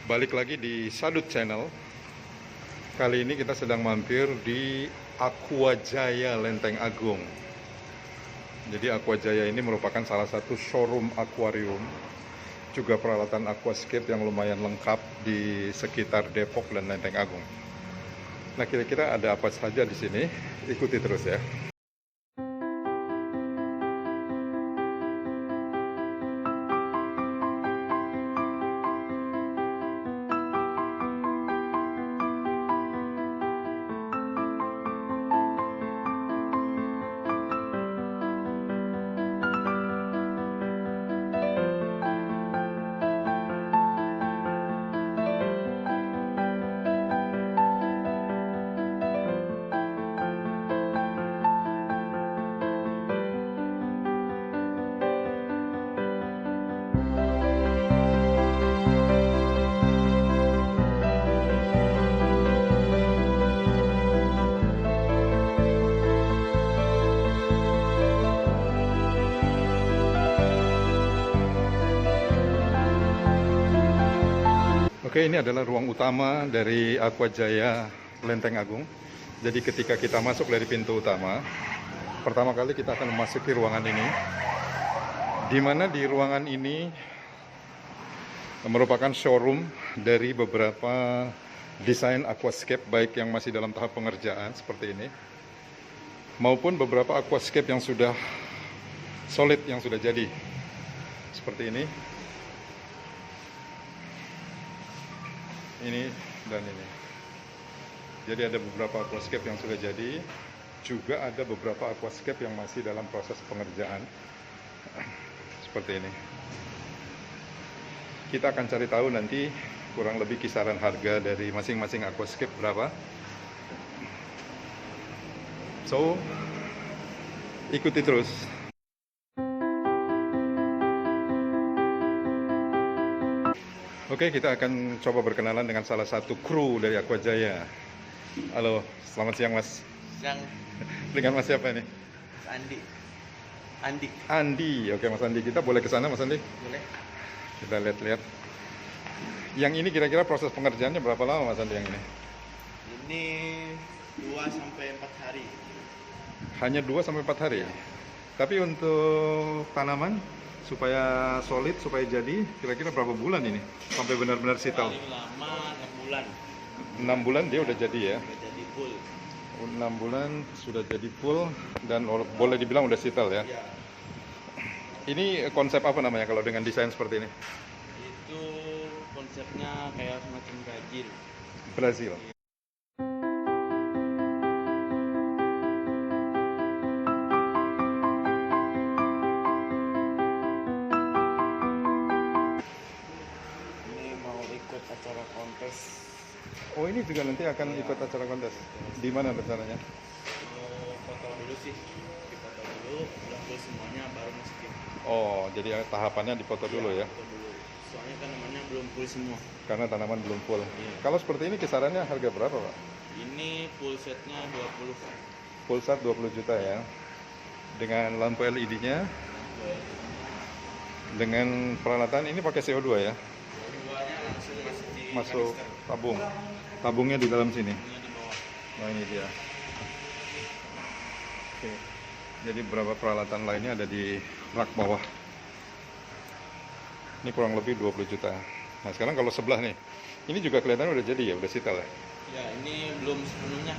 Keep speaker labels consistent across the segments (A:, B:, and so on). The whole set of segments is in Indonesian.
A: Balik lagi di Sadut Channel. Kali ini kita sedang mampir di Aquajaya Lenteng Agung. Jadi Aquajaya ini merupakan salah satu showroom akuarium, juga peralatan aquascape yang lumayan lengkap di sekitar Depok dan Lenteng Agung. Nah, kira-kira ada apa saja di sini? Ikuti terus ya. Oke, ini adalah ruang utama dari Aquajaya Lenteng Agung. Jadi ketika kita masuk dari pintu utama, pertama kali kita akan memasuki ruangan ini, di mana di ruangan ini merupakan showroom dari beberapa desain aquascape, baik yang masih dalam tahap pengerjaan seperti ini, maupun beberapa aquascape yang sudah solid, yang sudah jadi seperti ini dan ini. Jadi ada beberapa aquascape yang sudah jadi, juga ada beberapa aquascape yang masih dalam proses pengerjaan seperti ini. Kita akan cari tahu nanti kurang lebih kisaran harga dari masing-masing aquascape berapa. So, ikuti terus. Oke, kita akan coba berkenalan dengan salah satu kru dari Aquajaya. Halo, selamat siang Mas.
B: Siang.
A: Dengan Mas siapa ini?
B: Mas Andi.
A: Andi, oke Mas Andi. Kita boleh ke sana Mas Andi?
B: Boleh.
A: Kita lihat-lihat. Yang ini kira-kira proses pengerjaannya berapa lama Mas Andi yang ini?
B: Ini 2-4 hari.
A: Hanya 2-4 hari?
B: Ya.
A: Tapi untuk tanaman, supaya solid, supaya jadi, kira-kira berapa bulan ini? Sampai benar-benar sital?
B: Paling lama 6 bulan.
A: 6 bulan dia udah jadi ya?
B: Udah jadi full.
A: 6 bulan sudah jadi full dan boleh dibilang udah sital ya?
B: Ya.
A: Ini konsep apa namanya kalau dengan desain seperti ini?
B: Itu konsepnya kayak semacam Brazil.
A: Brazil.
B: Ini mau ikut acara kontes.
A: Oh, ini juga nanti akan ikut acara kontes. Di mana rencananya?
B: Foto dulu sih. Dipoto dulu, udah full semuanya baru masukin.
A: Oh, jadi tahapannya dipoto dulu ya?
B: Foto dulu. Soalnya tanamannya belum full semua.
A: Karena tanaman belum full.
B: Iya.
A: Kalau seperti ini kisarannya harga berapa Pak?
B: Ini full setnya 20.
A: Full set 20 juta ya? Dengan lampu LED-nya, dengan peralatan ini pakai CO2 ya?
B: Keduanya langsung
A: Masuk tabung. Tabungnya di dalam sini.
B: Ini di bawah.
A: Nah, ini dia. Oke. Jadi beberapa peralatan lainnya ada di rak bawah. Ini kurang lebih 20 juta. Nah, sekarang kalau sebelah nih. Ini juga kelihatan udah jadi ya, udah sital ya?
B: Ya, ini belum sepenuhnya.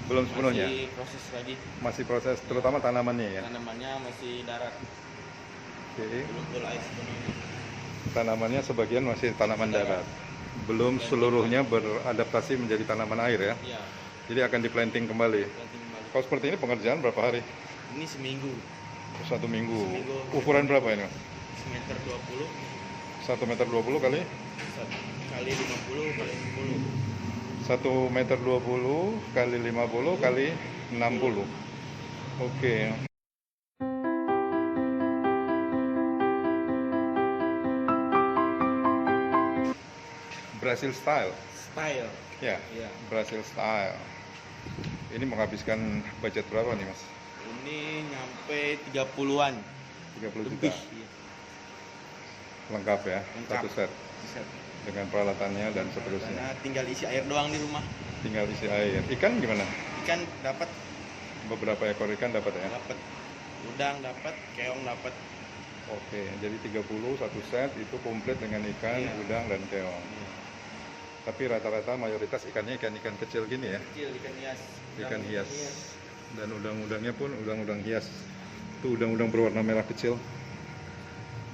A: Belum sepenuhnya.
B: Masih proses lagi.
A: Masih proses, terutama tanamannya ya.
B: Tanamannya masih darat.
A: Oke.
B: Belum full air sepenuhnya.
A: Tanamannya sebagian masih tanaman darat. Belum seluruhnya beradaptasi menjadi tanaman air ya.
B: Ya,
A: Jadi akan diplanting kembali.
B: planting kembali.
A: Kalau seperti ini pengerjaan berapa hari?
B: Ini seminggu.
A: 1 minggu.
B: Seminggu.
A: Ukuran berapa ini Mas?
B: Semeter 20
A: 1 meter 20 kali?
B: kali 50 kali 60.
A: 1 meter 20 kali 50 kali 60. Oke. Brazil style.
B: Style.
A: Ya,
B: Ya.
A: Brazil style. Ini menghabiskan budget berapa nih Mas?
B: Ini nyampe 30-an.
A: 30
B: lebih.
A: juta.
B: Iya.
A: Lengkap ya,
B: Lengkap.
A: satu set.
B: Set.
A: dengan peralatannya dan seterusnya.
B: Karena tinggal isi air doang di rumah.
A: Tinggal isi air. Ikan gimana?
B: Ikan dapat,
A: Beberapa ekor ikan dapat ya?
B: dapat udang, dapat keong, dapat.
A: Oke, jadi 30 satu set itu komplit dengan ikan,
B: Iya.
A: udang, dan keong. Tapi rata-rata mayoritas ikannya ikan-ikan kecil gini ya,
B: Kecil, ikan hias.
A: ikan hias. Dan udang-udangnya pun udang-udang hias. Itu udang-udang berwarna merah kecil.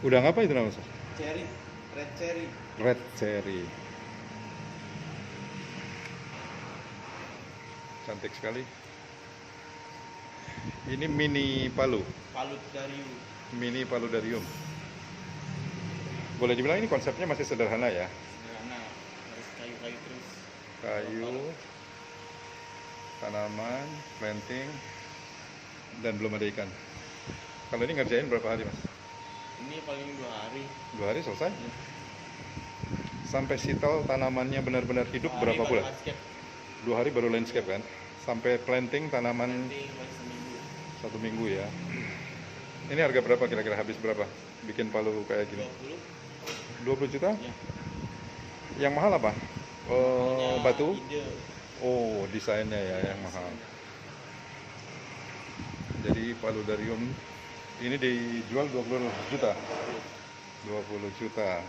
A: Udang apa itu namanya?
B: Cherry, red cherry.
A: Red cherry. Cantik sekali. Ini mini palu,
B: Paludarium.
A: mini paludarium. Boleh dibilang ini konsepnya masih sederhana ya.
B: Sederhana, harus kayu-kayu terus.
A: Kayu, tanaman, planting, dan belum ada ikan. Kalau ini ngerjain berapa hari mas?
B: Ini paling 2 hari.
A: 2 hari selesai? Sampai sital tanamannya benar-benar hidup
B: 2 hari
A: berapa
B: baru
A: bulan?
B: landscape.
A: 2 hari baru landscape kan? Sampai planting tanaman
B: Nanti baru seminggu.
A: 1 minggu ya. Ini harga berapa kira-kira, habis berapa bikin palu kayak gini?
B: 20.
A: 20 juta?
B: Ya.
A: Yang mahal apa?
B: Namanya
A: Batu?
B: ide.
A: Oh, desainnya ya yang mahal. Jadi paludarium ini dijual 20 juta. 20 juta.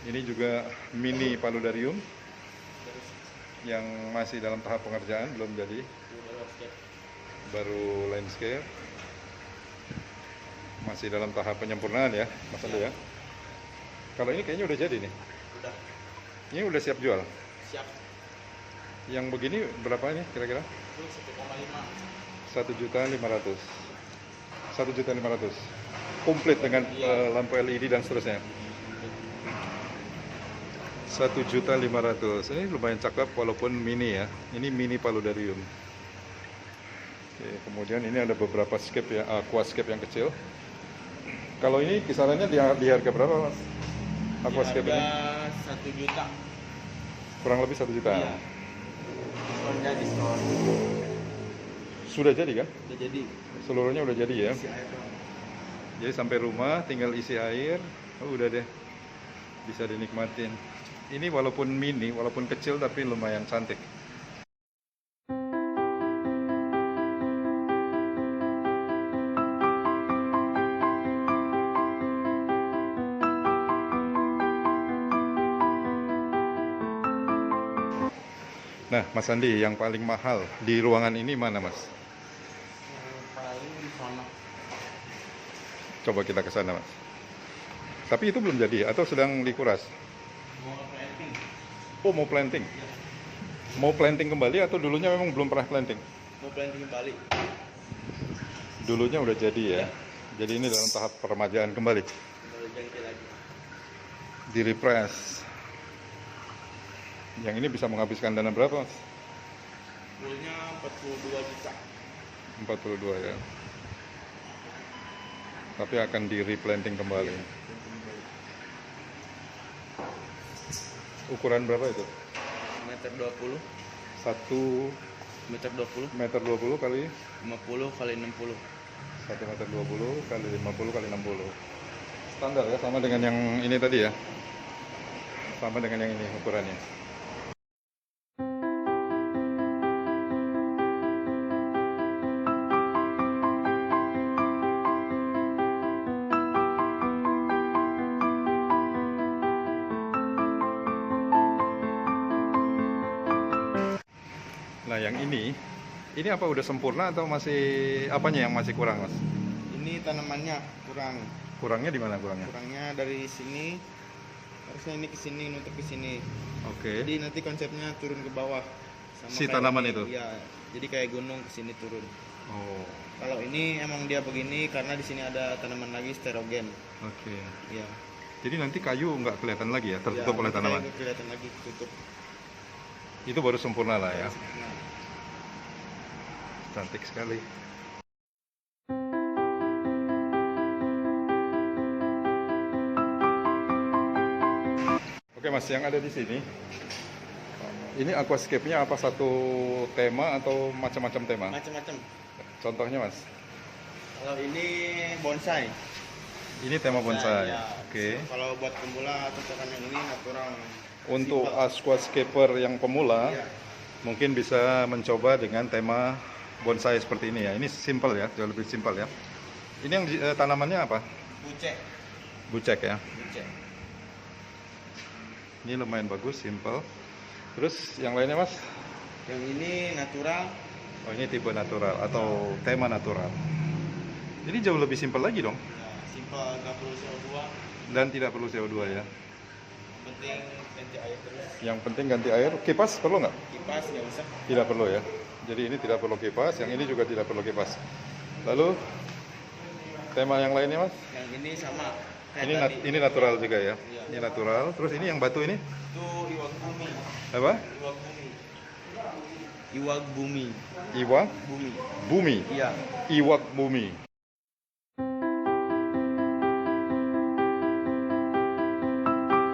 A: Ini juga mini paludarium yang masih dalam tahap pengerjaan, belum jadi, baru landscape. Masih dalam tahap penyempurnaan ya, Mas Ando ya. Kalau ini kayaknya udah jadi nih.
B: Udah
A: Ini udah siap jual.
B: siap.
A: Yang begini berapa ini kira-kira?
B: Itu 1,5.
A: 1.500.000. 1.500.000. Komplit dengan lampu LED dan seterusnya. 1.500.000. Ini lumayan cakep walaupun mini ya. Ini mini paludarium. Oke, kemudian ini ada beberapa scape ya, aquascape yang kecil. Kalau ini kisarannya di harga berapa mas? Aquascape ini?
B: 1 juta.
A: Kurang lebih 1 juta.
B: Iya. Diskon.
A: Sudah jadi kan?
B: Udah jadi.
A: Seluruhnya udah jadi ya.
B: Isi air doang.
A: Jadi sampai rumah tinggal isi air, udah deh, bisa dinikmatin. Ini walaupun mini, walaupun kecil tapi lumayan cantik. Nah, Mas Andi, yang paling mahal di ruangan ini mana, Mas?
B: Paling di sana.
A: Coba kita ke sana, Mas. Tapi itu belum jadi atau sedang dikuras?
B: Mau planting.
A: Oh, mau planting. Mau planting kembali atau dulunya memang belum pernah planting?
B: Mau planting kembali.
A: Dulunya udah jadi ya. Jadi ini dalam tahap peremajaan kembali.
B: Baru ganti lagi.
A: Di refresh. Yang ini bisa menghabiskan dana berapa, Mas?
B: Fullnya 42 juta.
A: 42 ya. Tapi akan di replanting kembali. Ukuran berapa itu?
B: Meter 20.
A: 1
B: Meter 20.
A: meter 20 kali
B: 50 kali 60.
A: 1 meter 20 kali 50 kali 60. Standar ya, sama dengan yang ini tadi ya. Sama dengan yang ini ukurannya. Nah, yang ini apa udah sempurna atau masih apanya yang masih kurang, Mas?
B: Ini tanamannya kurang.
A: Kurangnya di mana kurangnya?
B: Kurangnya dari sini. Harusnya ini ke sini, nutup ke sini.
A: Oke.
B: Jadi nanti konsepnya turun ke bawah.
A: Si
B: kayak
A: tanaman
B: ini.
A: itu?
B: Iya. Jadi kayak gunung ke sini turun.
A: Oh,
B: Kalau ini emang dia begini karena di sini ada tanaman lagi sterogen.
A: oke.
B: Iya.
A: Jadi nanti kayu nggak kelihatan lagi ya, tertutup
B: Ya,
A: oleh
B: nanti
A: tanaman.
B: kayak kelihatan lagi tutup.
A: Itu baru sempurna lah ya.
B: Nah,
A: Cantik sekali. Oke Mas, yang ada di sini, ini aquascape-nya apa satu tema atau macam-macam tema?
B: macam-macam.
A: Contohnya Mas,
B: Kalau ini bonsai.
A: Ini tema bonsai.
B: Ya.
A: Oke.
B: Kalau buat pemula cocokan yang ini natural.
A: Untuk
B: Simple.
A: aquascaper yang pemula,
B: Iya.
A: mungkin bisa mencoba dengan tema bonsai seperti ini ya. Ini simple ya, jauh lebih simpel ya. Ini yang tanamannya apa?
B: Bucek.
A: Bucek ya.
B: Bucek.
A: Ini lumayan bagus, simple. Terus yang lainnya mas?
B: Yang ini natural.
A: Oh ini tipe natural atau tema natural. Jadi jauh lebih simpel lagi dong.
B: Ya, simple, nggak perlu CO2.
A: Dan tidak perlu CO2 ya.
B: Yang penting ganti air terus.
A: Yang penting ganti air. Kipas perlu nggak?
B: Kipas nggak usah.
A: Tidak perlu ya. Jadi ini tidak perlu kipas, yang ini juga tidak perlu kipas. Lalu tema yang lainnya mas?
B: Yang ini sama. Kayak
A: Ini
B: tadi.
A: ini natural juga ya.
B: Iya.
A: Ini natural. Terus ini yang batu ini
B: Itu iwak bumi.
A: apa?
B: Iwak bumi. Iwak bumi.
A: Iwak
B: Bumi.
A: bumi.
B: Iya.
A: Iwak bumi.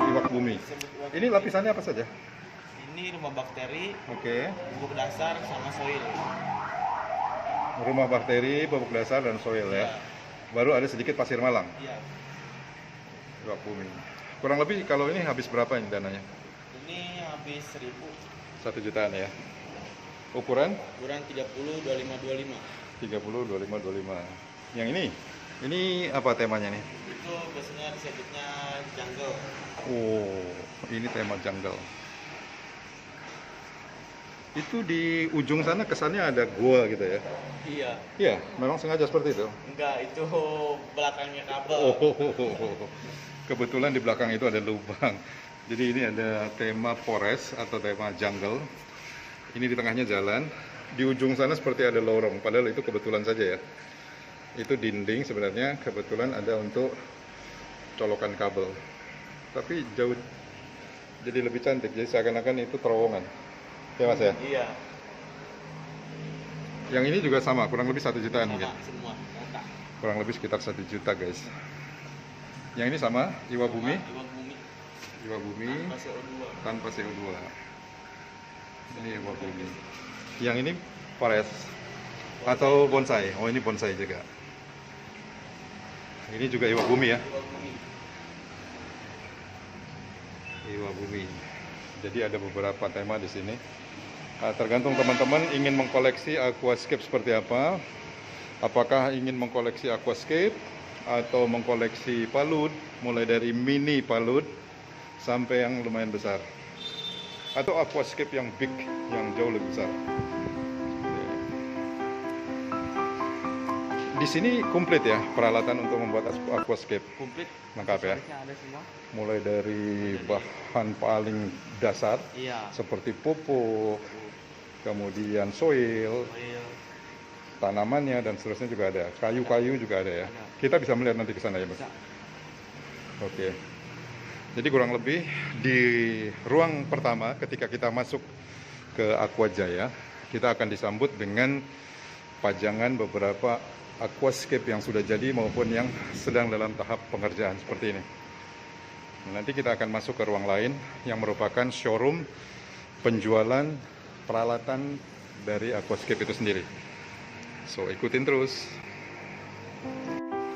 A: Iwak bumi.
B: Disebut iwak
A: Ini
B: bumi.
A: lapisannya apa saja?
B: Ini rumah bakteri,
A: Oke.
B: bubuk dasar, sama soil.
A: Rumah bakteri, bubuk dasar dan soil ya. Baru ada sedikit pasir malang.
B: Iya.
A: Iwak bumi. Kurang lebih kalau ini habis berapa ini dananya?
B: Ini habis 1000.
A: 1 jutaan ya. Ukuran
B: Ukuran 30 25 25.
A: 30 25 25. Yang ini apa temanya nih?
B: Itu biasanya disebutnya jungle.
A: Oh, ini tema jungle. Itu di ujung sana kesannya ada gua gitu ya.
B: Iya.
A: Iya, memang sengaja seperti itu.
B: Enggak, itu belakangnya kabel.
A: Oh, kebetulan di belakang itu ada lubang. Jadi ini ada tema forest atau tema jungle. Ini di tengahnya jalan. Di ujung sana seperti ada lorong. Padahal itu kebetulan saja ya. Itu dinding sebenarnya kebetulan ada untuk colokan kabel. Tapi jauh jadi lebih cantik. Jadi seakan-akan itu terowongan. Ya mas ya.
B: Iya.
A: Yang ini juga sama, kurang lebih 1 jutaan mungkin.
B: Sama semua. Rata.
A: Kurang lebih sekitar 1 juta guys. Yang ini sama, Iwa Bumi.
B: Iwak bumi.
A: Iwa Bumi
B: Tanpa CO2.
A: tanpa CO2. Ini Iwa Bumi. Yang ini forest atau bonsai. Oh ini bonsai juga. Ini juga Iwa Bumi ya.
B: Iwak bumi.
A: Iwa Bumi. Jadi ada beberapa tema di sini. Tergantung teman-teman ingin mengkoleksi aquascape seperti apa. Apakah ingin mengkoleksi aquascape atau mengkoleksi palut, mulai dari mini palut sampai yang lumayan besar. Atau aquascape yang big, yang jauh lebih besar. Di sini komplit ya peralatan untuk membuat aquascape.
B: Komplit.
A: Lengkap ya.
B: Aksesorisnya ada semua.
A: Mulai dari bahan paling dasar
B: Iya.
A: seperti pupuk, kemudian soil,
B: Oil.
A: tanamannya dan seterusnya juga ada. Kayu-kayu juga ada ya.
B: Ada.
A: Kita bisa melihat nanti ke sana ya, Mas.
B: Bisa.
A: Oke. Jadi kurang lebih di ruang pertama ketika kita masuk ke Aquajaya, kita akan disambut dengan pajangan beberapa aquascape yang sudah jadi maupun yang sedang dalam tahap pengerjaan seperti ini. Nanti kita akan masuk ke ruang lain yang merupakan showroom penjualan peralatan dari aquascape itu sendiri. So, ikutin terus.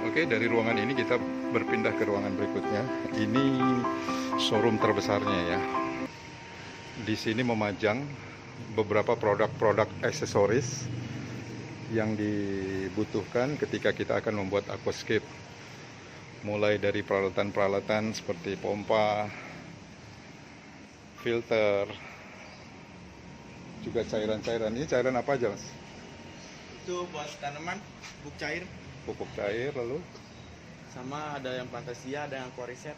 A: Oke, dari ruangan ini kita berpindah ke ruangan berikutnya. Ini showroom terbesarnya ya. Di sini memajang beberapa produk-produk aksesoris yang dibutuhkan ketika kita akan membuat aquascape. Mulai dari peralatan-peralatan seperti pompa, filter, juga cairan-cairan. Ini cairan apa aja, Mas?
B: Itu buat tanaman, bubuk cair.
A: Pupuk cair, lalu
B: Sama ada yang Fantasia, ada yang Aquariset.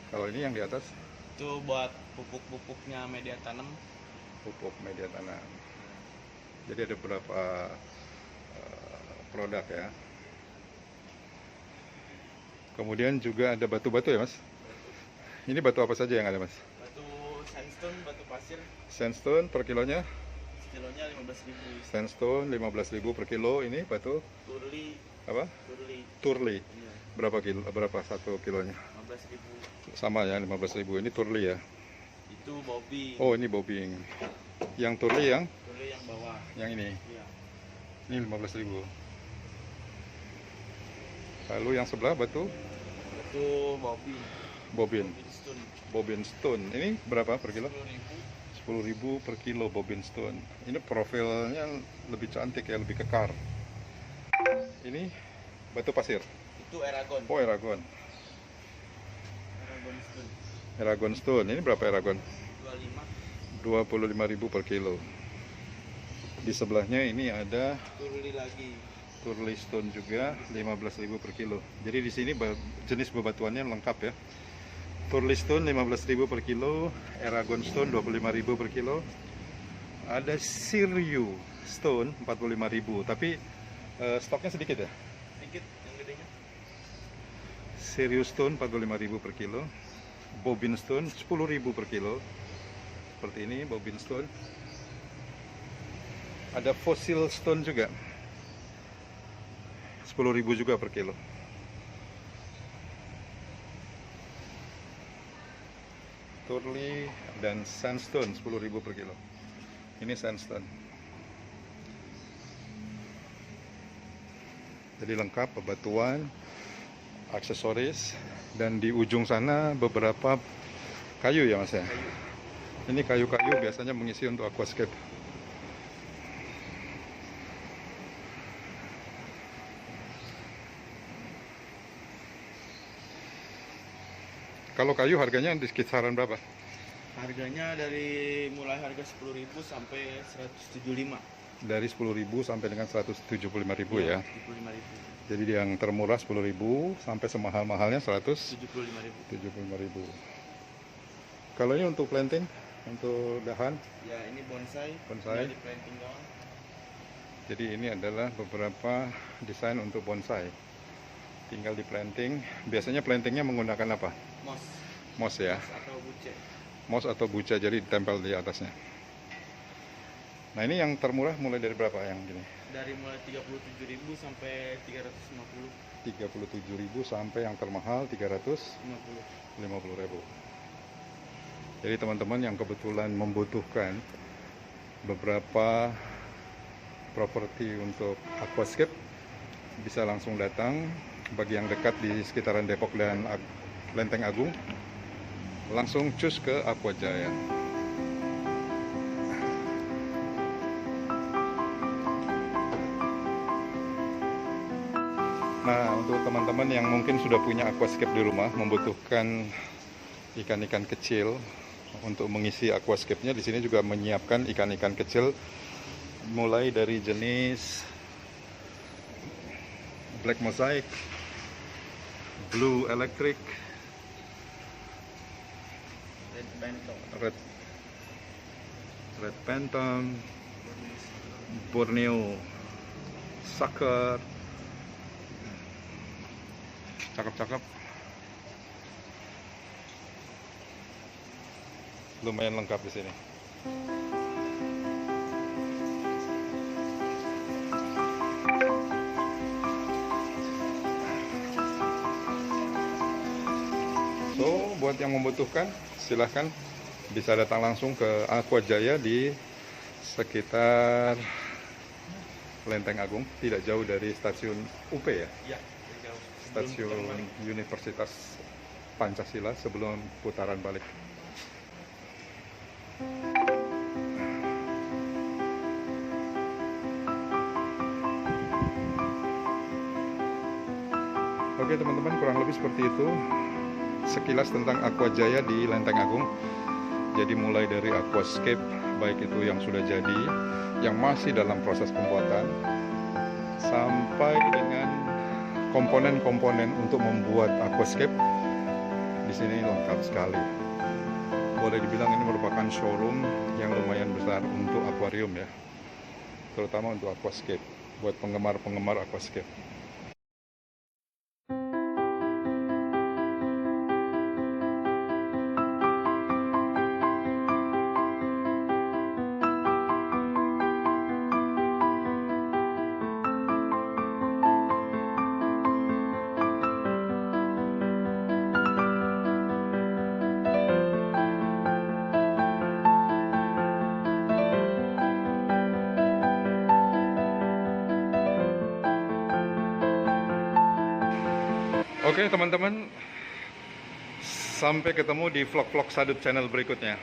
A: kalau ini yang di atas
B: Itu buat pupuk-pupuknya media tanam.
A: pupuk media tanam. Jadi ada beberapa produk ya. Kemudian juga ada batu-batu ya, Mas? Ini batu apa saja yang ada, Mas?
B: Batu sandstone, batu pasir,
A: Sandstone per kilonya,
B: kilonya 15.000.
A: sandstone 15.000 per kilo. Ini batu
B: Turli,
A: apa?
B: turli.
A: Turli.
B: Iya,
A: Berapa kilo? Berapa 1 kilonya?
B: 15.000.
A: Sama ya, 15.000. Ini turli ya.
B: Itu bobby.
A: Oh, ini bobbing. Yang turli yang
B: Turli yang bawah.
A: ini.
B: Iya.
A: Ini 15.000. Lalu yang sebelah batu
B: Itu bobin.
A: bobin.
B: Bobin stone.
A: Bobin stone. Ini berapa per kilo?
B: 10.000.
A: 10.000 per kilo bobin stone. Ini profilnya lebih cantik ya, lebih kekar. Ini batu pasir.
B: Itu Eragon.
A: Oh, Eragon.
B: Eragon stone.
A: Eragon stone. Ini berapa Eragon?
B: 25.
A: 25.000 per kilo. Di sebelahnya ini ada
B: Turli lagi.
A: Turli stone juga 15.000 per kilo. Jadi di sini jenis bebatuannya lengkap ya. Turli stone 15.000 per kilo, Eragon stone 25.000 per kilo. Ada Siriu stone 45.000, tapi stoknya sedikit ya.
B: Dikit yang gedenya.
A: Siriu stone 45.000 per kilo. Bobin stone 10.000 per kilo. Seperti ini bobin stone. Ada fossil stone juga 10.000 juga per kilo. Turli dan sandstone 10.000 per kilo. Ini sandstone. Jadi lengkap bebatuan, aksesoris, dan di ujung sana beberapa kayu ya Mas ya. Ini kayu-kayu biasanya mengisi untuk aquascape. Kalau kayu harganya di kisaran berapa?
B: Harganya dari mulai harga 10.000 sampai 175.
A: Dari 10.000 sampai dengan 175.000 ya.
B: 75.000.
A: Jadi yang termurah 10.000 sampai semahal-mahalnya
B: 75.000.
A: 175.000. Kalau ini untuk planting, untuk dahan,
B: Ya, ini bonsai.
A: Bonsai.
B: Dari planting doang.
A: jadi ini adalah beberapa desain untuk bonsai. Tinggal di planting. Biasanya plantingnya menggunakan apa?
B: Moss.
A: Moss ya.
B: Moss atau buce.
A: Moss atau buca, jadi ditempel di atasnya. Nah ini yang termurah mulai dari berapa yang gini?
B: Dari mulai 37.000 sampai 350.
A: 37.000 sampai yang termahal 350.000.
B: 50.
A: Jadi teman-teman yang kebetulan membutuhkan beberapa properti untuk aquascape bisa langsung datang. Bagi yang dekat di sekitaran Depok dan Lenteng Agung, langsung cus ke Aquajaya. Nah, untuk teman-teman yang mungkin sudah punya aquascape di rumah, membutuhkan ikan-ikan kecil untuk mengisi aquascape-nya, di sini juga menyiapkan ikan-ikan kecil mulai dari jenis black mosaic, blue electric, red phantom, Borneo sucker, cakep-cakep, lumayan lengkap di sini. So, buat yang membutuhkan, silahkan bisa datang langsung ke Aquajaya di sekitar Lenteng Agung, tidak jauh dari stasiun UP ya,
B: Ya, jauh.
A: stasiun Universitas Pancasila sebelum putaran balik. Oke teman-teman, kurang lebih seperti itu sekilas tentang Aquajaya di Lenteng Agung. Jadi mulai dari aquascape, baik itu yang sudah jadi, yang masih dalam proses pembuatan, sampai dengan komponen-komponen untuk membuat aquascape, di sini lengkap sekali. Boleh dibilang ini merupakan showroom yang lumayan besar untuk akuarium ya, terutama untuk aquascape, buat penggemar-penggemar aquascape. Oke teman-teman, sampai ketemu di vlog-vlog Sadut channel berikutnya.